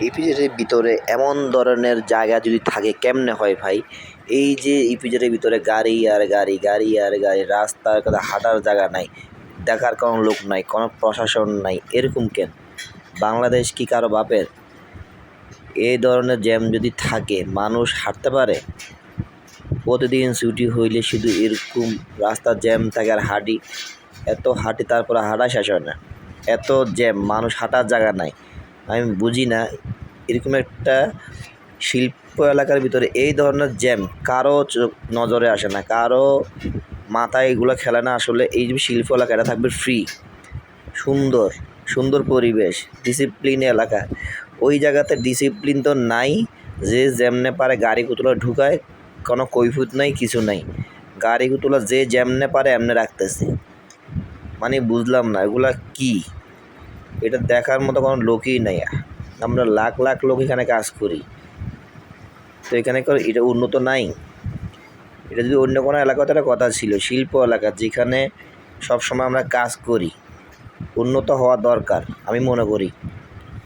ইপিজেডের ভিতরে এমন ধরনের জায়গা যদি থাকে কেমনে হয় ভাই? এই যে ইপিজেডের ভিতরে গাড়ি আর গাড়ি, গাড়ি আর গাড়ি, রাস্তার কথা হাঁটার জায়গা নাই, দেখার কোনো লোক নাই, কোনো প্রশাসন নাই, এরকম কেন? বাংলাদেশ কি কারো বাপের? এই ধরনের জ্যাম যদি থাকে মানুষ হাঁটতে পারে? প্রতিদিন ছুটি হইলে শুধু এরকম রাস্তার জ্যাম থাকে আর হাঁটি, এত হাঁটি তারপরে হাঁটা শেষ হয় না, এত জ্যাম, মানুষ হাঁটার জায়গা নাই। আমি বুঝি না এরকম একটা শিল্প এলাকার ভিতরে এই ধরনের জ্যাম কারো নজরে আসে না, কারো মাথায় এগুলো খেলে না। আসলে এই যে শিল্প এলাকা এটা থাকবে ফ্রি, সুন্দর সুন্দর পরিবেশ, ডিসিপ্লিন এলাকা। ওই জায়গাতে ডিসিপ্লিন তো নাই, যে যেমনে পারে গাড়ি কুতুলা ঢুকায়, কোনো কৈফিয়ত নাই, কিছু নাই। গাড়ি কুতুলা যে যেমনে পারে এমনি রাখতেছে, মানে বুঝলাম না এগুলা কি? এটা দেখার মতো কোনো লোকই নাই। আমরা লাখ লাখ লোক এখানে কাজ করি, তো এখানে এটা উন্নত নাই? এটা যদি অন্য কোনো এলাকাতে একটা কথা ছিল, শিল্প এলাকা যেখানে সবসময় আমরা কাজ করি, উন্নত হওয়া দরকার আমি মনে করি।